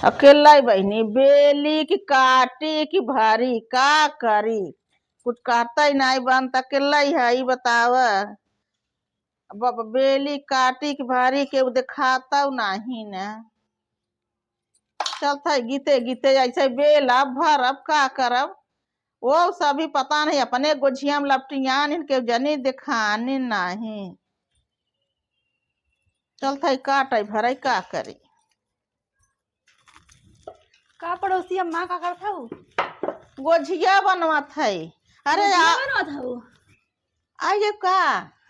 अकेला ही बहनी बेली की काटी की भारी का करी। कुछ कहता ही नहीं बन त अकेला ही है बताव। अब बेली काटी की भारी के दिखाता नहीं न। चलता है गीते गीते ऐसे बेला भरब का करब। वो सभी पता नहीं अपने गोझिया में लपटियान इनके जनी दिखाने नहीं। चलता है काट भरे का करी। का पड़ोसी अम्मा का करता हूँ गोझिया बनवत है। अरे बनवा था आइए का।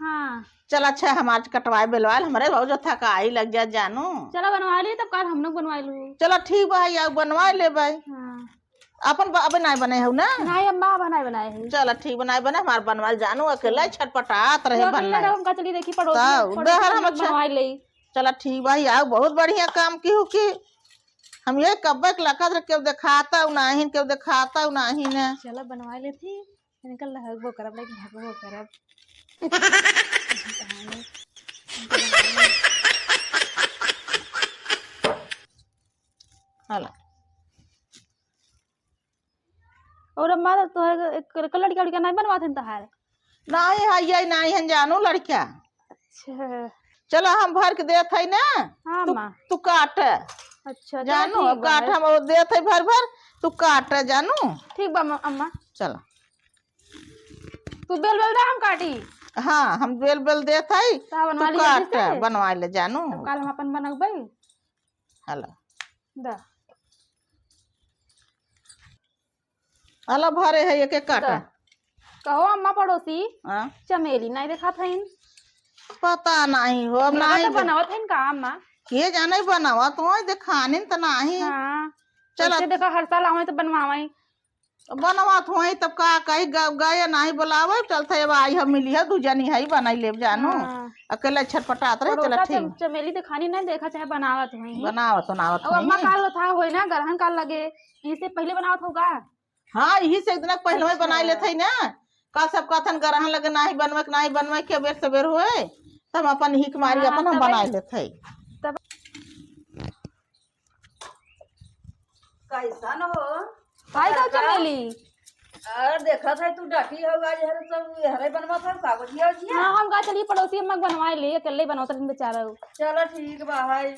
हाँ चल अच्छा हमारे कटवाए बेलवाल हमारे बहुत जो थका ही लग जा जानू। चलो बनवा लिए तब कल हम लोग बनवा लू। चलो ठीक भाई अब बनवा ले भाई। हाँ अपन अब नहीं बने हो ना। नहीं अम्मा बनाए है। चलो ठीक बनाए बने हमारे बनवा जानू अकेला छटपटात रहे बनना। हम का चली देखी पड़ोसी बनवा ले। चलो ठीक भाई आओ बहुत बढ़िया काम की हो कि हम ये कब लखत क्यों दिखाता नहीं क्यों दिखाता नहीं ने। चलो बनवा ले थी निकल लगबो करब लेकिन भगबो करब। हेलो और अम्मा तो लड़का लड़का नहीं बनवा थे तहार नहीं है ये नहीं है जानू लड़का। अच्छा चलो हम भर के देत है ना। हाँ माँ तू काट। अच्छा जानू काट हम देत है भर भर तू काट जानू। ठीक बा अम्मा चलो तू बेल बेल दे हम काटी। हाँ हम बेल बेल देत है तू काट बनवा ले जानू। कल हम अपन बनबे। हेलो दा हेलो भरे है एक एक काट। कहो अम्मा पड़ोसी हाँ चमेली नहीं देखा था इन पता नहीं हो अब नहीं बनावत है का अम्मा ये जाने बनावा तो दिखाने तो नहीं। हाँ चलो देखा हर साल आवे तो बनवावे बनवा तो तब का कहीं गए नहीं बुलावे चलते अब आई हम मिली है दू जनी है बनाई ले जानू। अकेले छटपटात रहे। चलो ठीक चमेली दिखानी नहीं देखा चाहे बनावत हो बनावत नावत अम्मा काल था होई ना ग्रहण काल लगे इससे पहले बनावत होगा। हाँ यही से एक दिन पहले में बनाई लेते ना का सब कथन ग्रहण लगे नहीं बनवे के बेर सवेर हुए तब अपन हिक मारी अपन हम बनाई लेते। कैसन हो भाई का चमेली अरे देखा था तू डाटी हो आज हर सब हरे बनवा था कागजिया जिया। हां हम का चली पड़ोसी अम्मा बनवाए ले अकेले बनावत रही बेचारा। चलो ठीक बा भाई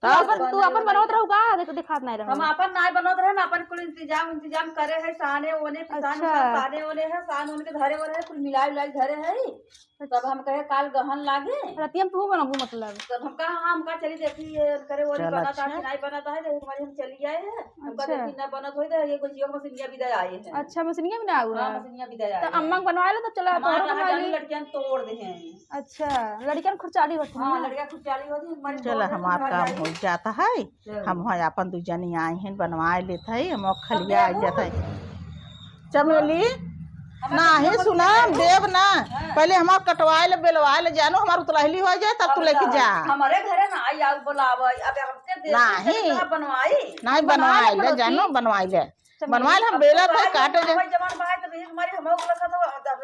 तू अपन बनावत रहू का देख दिखात नहीं रहू। हम अपन नाय बनवत रहे अपन कुल इंतजाम करे है साने ओने पिसान साने ओने है सान उनके धरे वाले कुल मिलाई मिलाई धरे है। तब हम कहे काल गहन लागे रतिया तू बनबू मतलब तब हम कहा हम का चली देखी करे ओने बनाता है नहीं बनाता है देख हमारे हम चली आए हैं हम का देखी ना बनत होई दे ये गुजिया मशीनिया भी दे आए हैं। अच्छा मशीनिया भी ना आऊ हां मशीनिया भी दे आए तो अम्मा बनवा ले तो चला हमारा लड़कियां तोड़ दे हैं। अच्छा लड़कियां खुरचाली होती हां लड़कियां खुरचाली होती हमारी। चलो हमारा काम हो जाता है हम वहाँ अपन दू जनी आए हैं बनवा लेते है हम खलिया आ जाता है। चमेली नहीं सुना देव ना पहले हमार कटवाए ले बेलवाए ले जानू हमार उतलहली हो जाए तब तू लेके जा। हमारे घरे ना आई आउ बुलावे अब हमसे दे नहीं बनवाए ले जानू बनवाए ले हम बेला था काटे जे जवान भाई तो हमारी हमो बोला था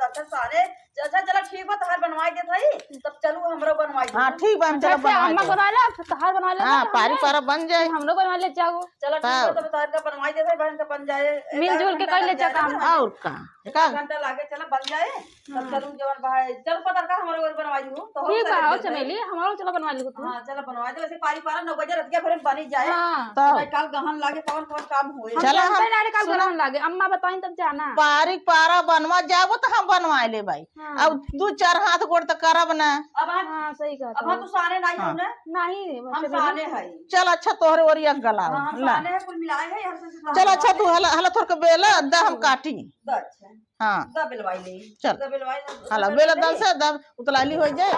तो सारे अच्छा चलो ठीक बा तहार बनवाई दे थई तब चलू हमरो बनवाई दे। हां ठीक बा हम चलो बनवाई अम्मा बनवा ले तहार बनवा ले। हां पारी पारा बन जाए हम लोग बनवा ले जाओ। चलो ठीक है तब तहार का बनवाई दे थई बहन का बन जाए मिलजुल के कर ले जा काम और का एक घंटा लागे चलो बन जाए तब चलू जवान भाई चल पता का हमरो बनवाई दू तो ठीक है आओ चमेली हमारो चलो बनवा ले तू। हां चलो बनवा दे वैसे पारी पारा 9 बजे रतिया फिर बनी जाए तो काल गहन लागे कौन कौन काम होए। चलो हम काल गहन लागे अम्मा बताई तब जाना पारी पारा बनवा जाबो तो हम बनवाए ले भाई। अब दू चार हाथ गोड़ तो करब ना। अब हां सही कहा अब तू साने नहीं हो ना नहीं हम साने है। चल अच्छा तोहरे ओरिया गला हां साने है कुल मिलाए है हर से। चल अच्छा तू हला हला थोड़ के बेला दा हम काटी। अच्छा हां दा बेलवाई ले चल दा बेलवाई हला बेला दल से दब उतलाली हो जाए।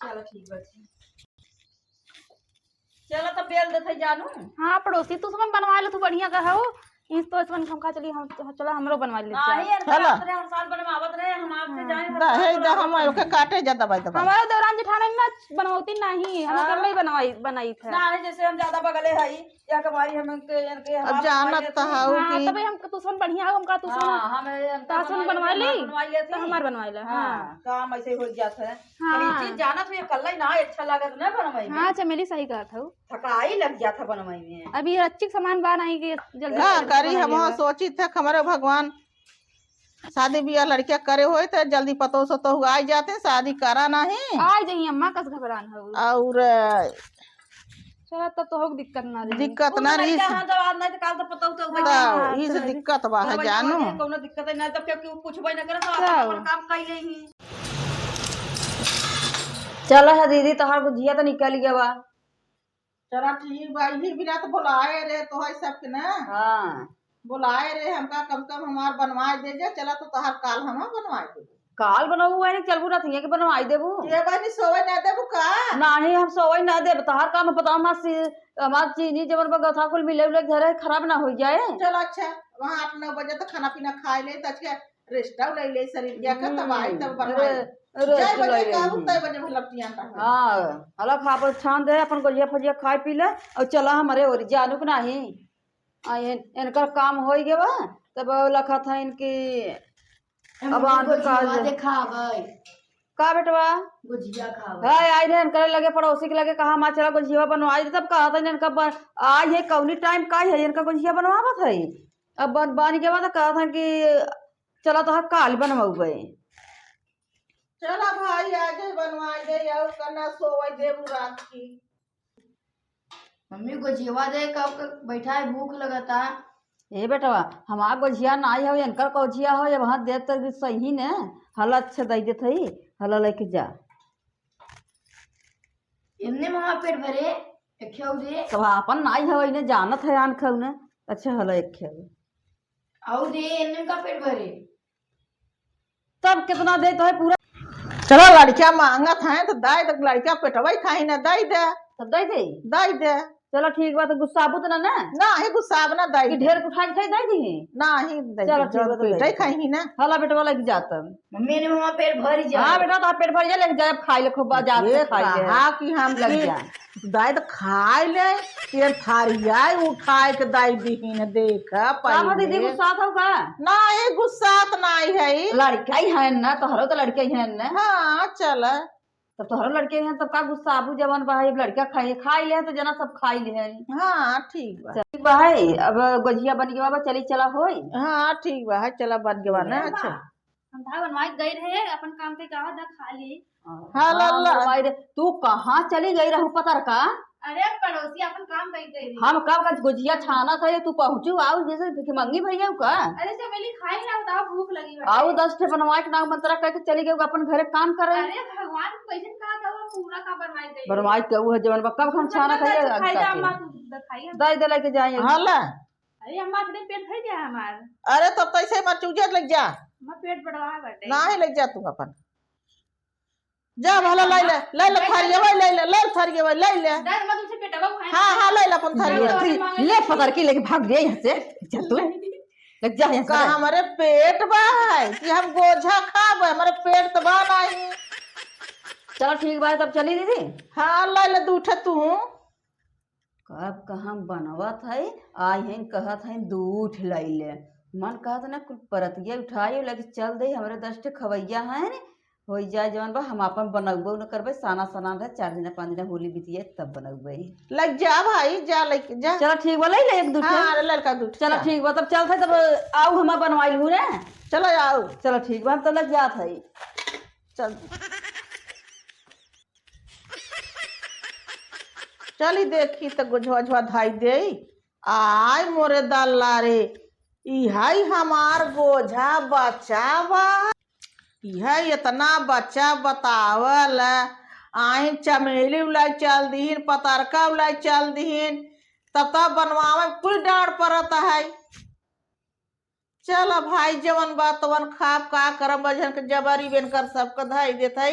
चलो ठीक बा चलो तो बेल दे थे जानू। हां पड़ोसी तू सब बनवा ले तू बढ़िया कहो खींच तो इसवन हम खा चली हम चला हमरो बनवा ले नहीं यार चलो। हर साल बनवावत रहे हम आपसे जाए हर दहे साल दा हम ओके काटे जा दबाई दबाई हमारा दौरान जेठानी ना बनवाती नहीं हम कल ही बनाई थे ना है जैसे हम ज्यादा बगले हई या कमारी हम के अब जानत तो हाउ हाँ कि तब हम तुसन बढ़िया हो हमका तुसन हम तासन बनवा ली बनवाइए तो हमार बनवा ले हां हाँ काम ऐसे हो जाता है हाँ। ये चीज जानत हुई कल ही ना अच्छा लागत ना बनवाई में हाँ चमेली सही कहा था थकाई लग जाता बनवाई में अभी अच्छी सामान बा नहीं कि जल्दी का जल्दी करी बना हम लिएगा। सोची थे हमारे भगवान शादी ब्याह लड़कियां करे होए तो जल्दी पतो सतो हुआ आ जाते शादी करा नहीं आज जाइए अम्मा कस घबरान हो और चलो तब तो हो दिक्कत ना रही दिक्कत ना रही हां तो आज नहीं तो काल तो पता तो तो इस दिक्कत बा है जानू कोनो दिक्कत नहीं तब क्यों पूछबे ना करे तो चल। अपन काम कर लेंगे चल है दीदी तोहार गुजिया तो निकल गया बा चला ठीक बा ही बिना तो बुलाए रे तो है सबके ना हां बुलाए रे हमका कम कम हमार बनवाए दे जा चला तो तहार काल हम बनवाए दे काल बनाऊ है चलबू ना थिए के बनवाई देबू ये बानी सोवे ना देबू का नहीं हम सोई ना देब तोहार काम पता हमार चीनी जवन पर गथा कुल मिले उले घर खराब ना हो जाए चल अच्छा वहाँ 8-9 बजे तक खाना पीना खाए ले तो अच्छा रेस्ट ले ले शरीर क्या कर तब आई तब बनवाए रेस्ट बजे ले कहूं तय बजे भलटियां ता हाँ अलग खा पर छान दे अपन गुजिया फजिया खाए पी ले और चला हमारे और जानू के नहीं इनका काम हो गया बा तब लखा था इनकी अब आन के काज का बेटवा गुजिया खाओ हाय आई रे इनका लगे पड़ोसी के लगे कहा मां चला गुजिया बनवाई तब कहा था इनका आज है कौनी टाइम का है इनका गुजिया बनवावत है अब बन के बाद कहा था कि चला तो काल बनवाऊ चला भाई आ जाए बनवाए दे और करना सोवे देबू रात की मम्मी गुजिया दे कब बैठा है भूख लगता ए बेटवा हमार गुजिया ना हो इनकर गुजिया हो ये वहां दे तो सही ने हला अच्छा दई देत हई हला लेके जा इन्ने मम्मा पेट भरे खेऊ दे सब अपन नाई हो इने जानत है आन खाऊ ने अच्छा हला एक खेऊ आओ दे इन्ने का पेट भरे तब कितना दे तो है पूरा चलो लड़कियां मांगत हैं तो दाई तक लड़कियां पेटवाई खाई ना दाई दे तब दई दे दाई दे चलो ठीक बात गुस्साबू तो ना ना ही गुस्सा ना दाई कि दे ढेर उठा के दई दी ना ही दाई चलो दे ठीक है जो तो पेटे दाई खाई ना हला बेटवा लग जाता मम्मी ने मम्मा पेट भर जा हाँ बेटा तो पेट भर जा लेके जा खाई ले खूब बाजार से ये खाई ले कहा कि हम लग लग जा दाई तो खाए ले ये थारिया उठाए के दाई दीहिन देख कामा दीदी पहले गुस्सा था का ना ही गुस्सा तो ना ही है लड़का ही है ना तोहरो तो लड़के ही है ना हाँ चल तब तोहरो लड़के हैं तब का गुस्सा आबू जवान भाई लड़का खाई ले तो जना सब खाई ले हाँ ठीक बा ठीक भाई अब गुजिया बन गया बा चली चला होई हाँ ठीक बा चला बन गया ना अच्छा हम था बनवाई गई रहे अपन काम के कहा दा खा ली हाँ लल्ला भाई रे, तू कहाँ चली गई रहू पता का अरे पड़ोसी अपन काम कहीं गई रही हम कब का गुजिया छाना था तू पहुँचू आओ जैसे भिखमंगी भैया का अरे चमेली खाई ना बताओ भूख लगी बा आओ 10 ठे बनवा के नाम मंत्रा करके चली गई अपन घरे काम करे अरे भगवान को कैसे कहा था वो पूरा का बनवाई गई बनवाई के वो है जवन बा कब हम छाना खाइए खाई जा अम्मा तू दिखाई दाई दे लेके जाए हाँ ला अरे अम्मा तेरे पेट भर गया हमार अरे तब तो ऐसे मत चूजे लग जा अम्मा पेट बढ़वा बैठे ना ही लग जा तू अपन जा भला ले ले थारिया भाई ले थारिया भाई ले दादा मैं तुमसे पेटवा खाई हाँ हाँ ले अपन थारिया ले पकड़ के लेके भाग गए यहाँ से जा तू लग जा यहाँ का से हमारे पेट बा है कि हम गोझा खाब हमारे पेट तो बा नहीं चलो ठीक बात तब चली दीदी हाँ ले दूठे तू कब कहाँ बनवत है आई है कहत है दूठ लैले मन कहत ना कुल परतिया उठाई लगे चल दे हमारे 10 ठे खवैया है हो जाए जवन बा हम अपन बनबो न करबे साना सना रहे 4 दिन 5 दिन होली बीतिए तब बनबे लग जा भाई जा लेके जा चलो ठीक बा ले एक दूठे हाँ लड़का दूठ चलो ठीक बा तब चलते तब आओ हम बनवाई हूँ रे चलो आओ चलो ठीक बा हम तो लग जात है चल चली देखी तो गुझवा धाई दे आय मोरे दल्ला रे इहाई हमार गोझा बचावा यह इतना बच्चा बतावल आई चमेली उलाई चल दीन पतरका उलाई चल दीन तब बनवावे कुल डांट पड़ता है चल भाई जवन बात तवन खाप का करम बजन के जबरी बेन कर सबके धाई देते